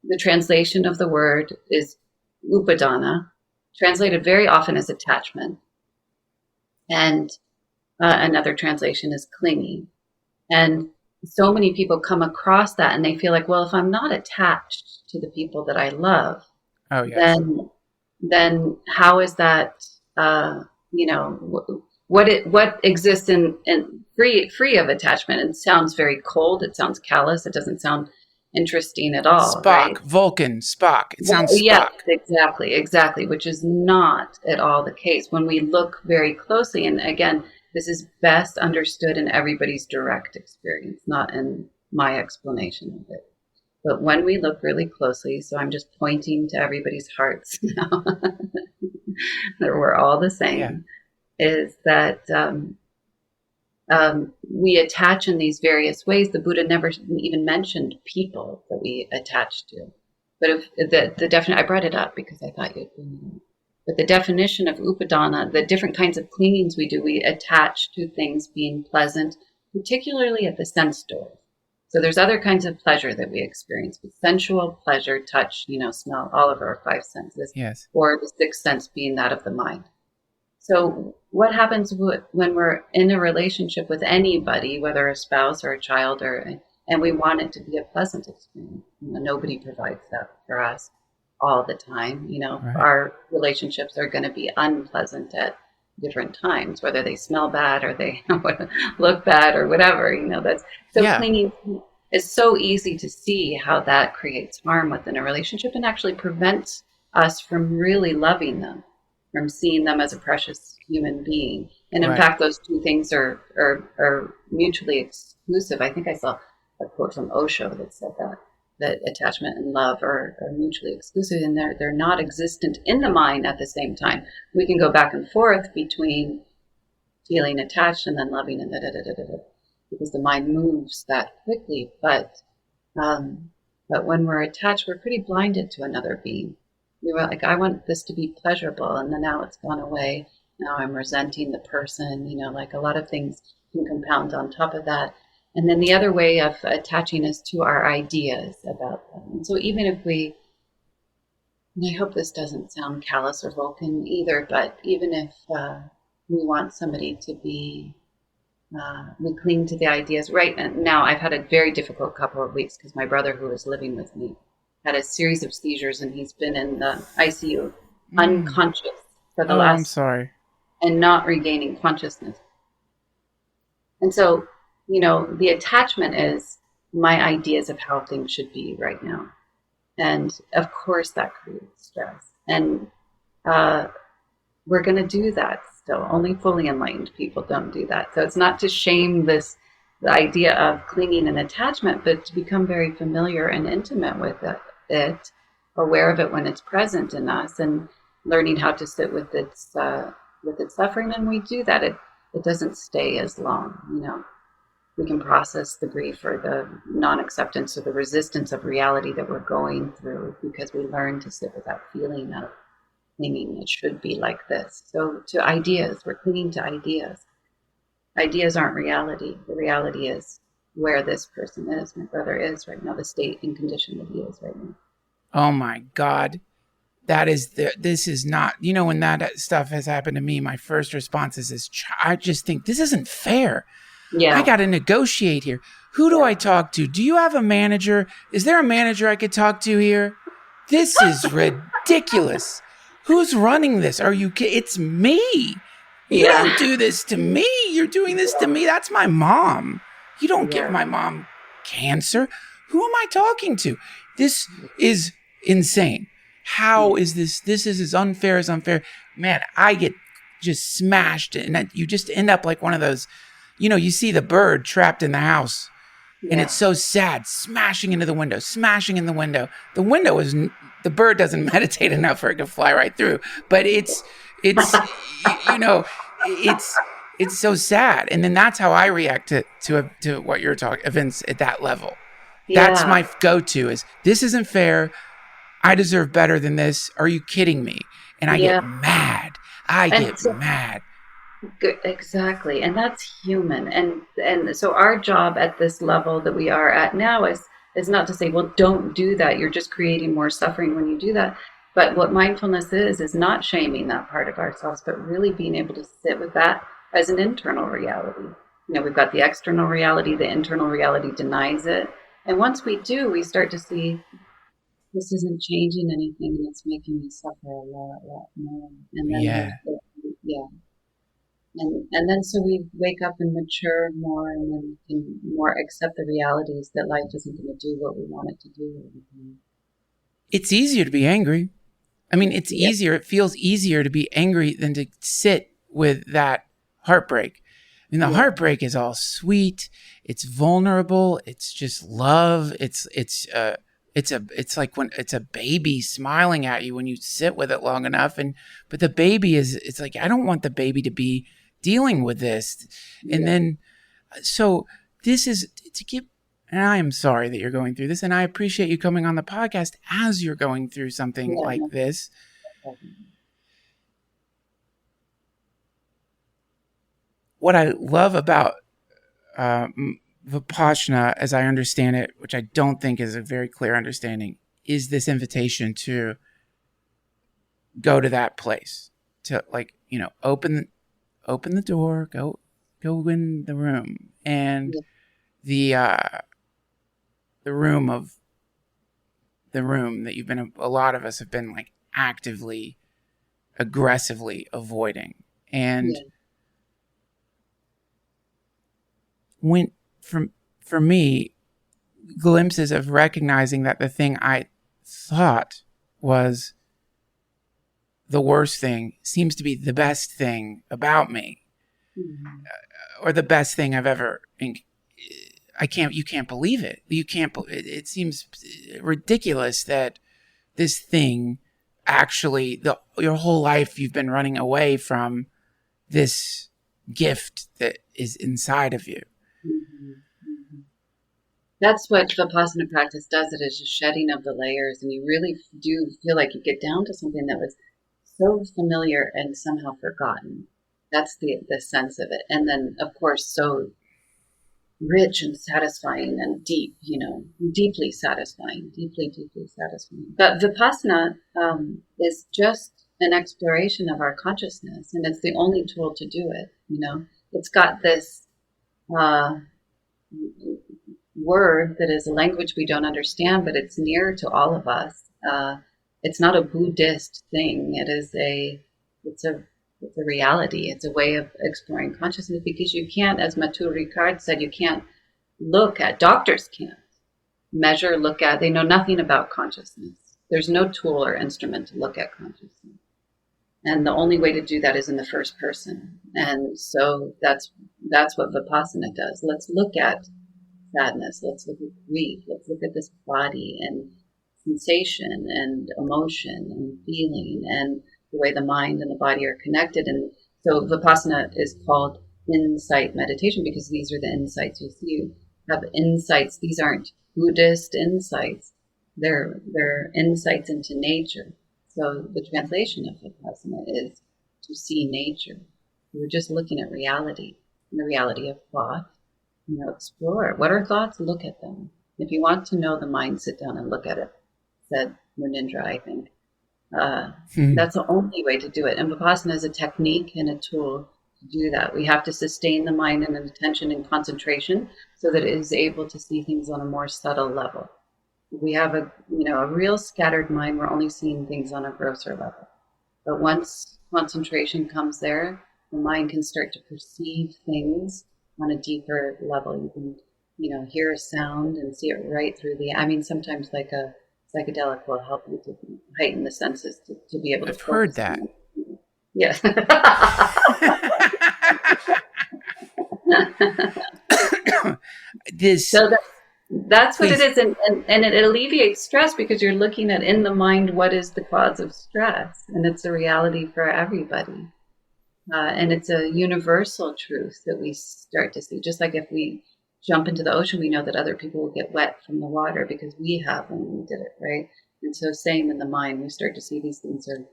the translation of the word is upadana, translated very often as attachment. And another translation is clinging. And so many people come across that and they feel like, well, if I'm not attached to the people that I love, Oh, yes. then how is that, what exists in free of attachment? It sounds very cold. It sounds callous. It doesn't sound interesting at all, right? Spock, Vulcan, Spock. It Well, sounds yes, Spock. exactly, which is not at all the case when we look very closely. And again, this is best understood in everybody's direct experience, not in my explanation of it. But when we look really closely, so I'm just pointing to everybody's hearts now, that we're all the Yeah. same, is that we attach in these various ways. The Buddha never even mentioned people that we attach to. But if the definition, I brought it up because I thought you'd bring it up. But the definition of upadana, the different kinds of clingings we do, we attach to things being pleasant, particularly at the sense doors. So there's other kinds of pleasure that we experience, with sensual pleasure, touch, smell, all of our five senses, Yes. or the sixth sense being that of the mind. So what happens when we're in a relationship with anybody, whether a spouse or a child, and we want it to be a pleasant experience? Nobody provides that for us all the time. Right. Our relationships are going to be unpleasant at different times, whether they smell bad or they look bad or whatever. That's so Yeah. Clinging is so easy to see how that creates harm within a relationship and actually prevents us from really loving them, from seeing them as a precious human being. And in Right. fact, those two things are mutually exclusive. I think I saw a quote from Osho that said that attachment and love are mutually exclusive, and they're not existent in the mind at the same time. We can go back and forth between feeling attached and then loving and because the mind moves that quickly. But when we're attached, we're pretty blinded to another being. We were like, I want this to be pleasurable, and then now it's gone away. Now I'm resenting the person. Like a lot of things can compound on top of that. And then the other way of attaching is to our ideas about them. And so even if and I hope this doesn't sound callous or Vulcan either, but even if we want somebody to be, we cling to the ideas. Right now, I've had a very difficult couple of weeks because my brother, who was living with me, had a series of seizures, and he's been in the ICU unconscious for the last. I'm sorry. And not regaining consciousness. And so, the attachment is my ideas of how things should be right now. And of course that creates stress. And we're going to do that still. Only fully enlightened people don't do that. So it's not to shame the idea of clinging and attachment, but to become very familiar and intimate with it, aware of it when it's present in us, and learning how to sit with its suffering. And we do that. It doesn't stay as long, We can process the grief or the non-acceptance or the resistance of reality that we're going through because we learn to sit with that feeling of clinging. It should be like this. So to ideas, we're clinging to ideas. Ideas aren't reality. The reality is where this person is, my brother is right now, the state and condition that he is right now. Oh my God. This is not, when that stuff has happened to me, my first response is I just think this isn't fair. Yeah. I got to negotiate here. Who do I talk to? Do you have a manager? Is there a manager I could talk to here? This is ridiculous. Who's running this? Are you kidding? It's me. You don't do this to me. You're doing this to me. That's my mom. You don't give my mom cancer. Who am I talking to? This is insane. How is this? This is as unfair as unfair. Man, I get just smashed. And you just end up like one of those, you see the bird trapped in the house. And it's so sad, smashing into the window, smashing in the window. The bird doesn't meditate enough for it to fly right through. But it's so sad. And then that's how I react to what you're talking, events at that level. Yeah. That's my go-to is, this isn't fair. I deserve better than this. Are you kidding me? And I get mad. I get mad. Exactly. And that's human. And so our job at this level that we are at now is It's not to say, well, don't do that. You're just creating more suffering when you do that. But what mindfulness is not shaming that part of ourselves, but really being able to sit with that as an internal reality. We've got the external reality, the internal reality denies it. And once we do, we start to see this isn't changing anything and it's making me suffer a lot more. And then Yeah. yeah. And then so we wake up and mature more, and then we can more accept the realities that life isn't going to do what we want it to do. It's easier to be angry. I mean, it's Yeah. easier. It feels easier to be angry than to sit with that heartbreak. I mean, the heartbreak is all sweet. It's vulnerable. It's just love. It's like when it's a baby smiling at you when you sit with it long enough. But the baby it's like, I don't want the baby to be dealing with this. And then, so this is to give, and I am sorry that you're going through this, and I appreciate you coming on the podcast as you're going through something like this. What I love about Vipassana, as I understand it, which I don't think is a very clear understanding, is this invitation to go to that place, to open the door, go in the room, and the room that a lot of us have been like actively, aggressively avoiding. And when, for me, glimpses of recognizing that the thing I thought was the worst thing seems to be the best thing about me, or the best thing I've ever. You can't believe it. It seems ridiculous that this thing actually, your whole life you've been running away from this gift that is inside of you. That's what Vipassana practice does. It is a shedding of the layers, and you really do feel like you get down to something that was so familiar and somehow forgotten. That's the sense of it. And then, of course, so rich and satisfying and deep, deeply satisfying, deeply satisfying. But Vipassana is just an exploration of our consciousness, and it's the only tool to do it. It's got this word that is a language we don't understand, but it's near to all of us. It's not a Buddhist thing. It's a reality. It's a way of exploring consciousness, because you can't, as Matthieu Ricard said, you can't doctors can't measure, look at, they know nothing about consciousness. There's no tool or instrument to look at consciousness. And the only way to do that is in the first person. And so that's what Vipassana does. Let's look at sadness. Let's look at grief. Let's look at this body and sensation and emotion and feeling and the way the mind and the body are connected. And so Vipassana is called insight meditation because these are the insights you see. You have insights. These aren't Buddhist insights. They're insights into nature. So the translation of Vipassana is to see nature. We're just looking at reality, and the reality of thought. Explore. What are thoughts? Look at them. If you want to know the mind, sit down and look at it, said Munindra, I think. That's the only way to do it. And Vipassana is a technique and a tool to do that. We have to sustain the mind and attention and concentration so that it is able to see things on a more subtle level. If we have a real scattered mind, we're only seeing things on a grosser level. But once concentration comes there, the mind can start to perceive things on a deeper level. You can, hear a sound and see it right through sometimes like a psychedelic will help you to heighten the senses to be able to. I've heard that. Yes. So that's what it is. And it alleviates stress because you're looking at in the mind what is the cause of stress. And it's a reality for everybody. And it's a universal truth that we start to see. Just like if we jump into the ocean, we know that other people will get wet from the water because we have when we did it, right? And so same in the mind, we start to see these things are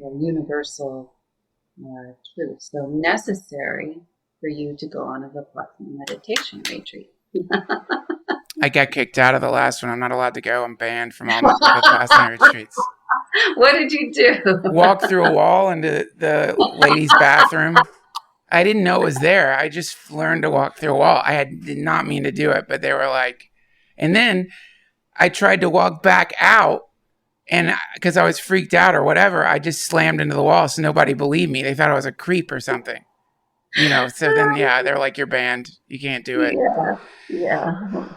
universal truths. So necessary for you to go on a Vipassana meditation retreat. I got kicked out of the last one. I'm not allowed to go. I'm banned from all my Vipassana retreats. What did you do? Walk through a wall into the ladies' bathroom. I didn't know it was there. I just learned to walk through a wall. Did not mean to do it, but they were like, and then I tried to walk back out, and because I was freaked out or whatever, I just slammed into the wall. So nobody believed me. They thought I was a creep or something, So then, they're like, you're banned. You can't do it. Yeah.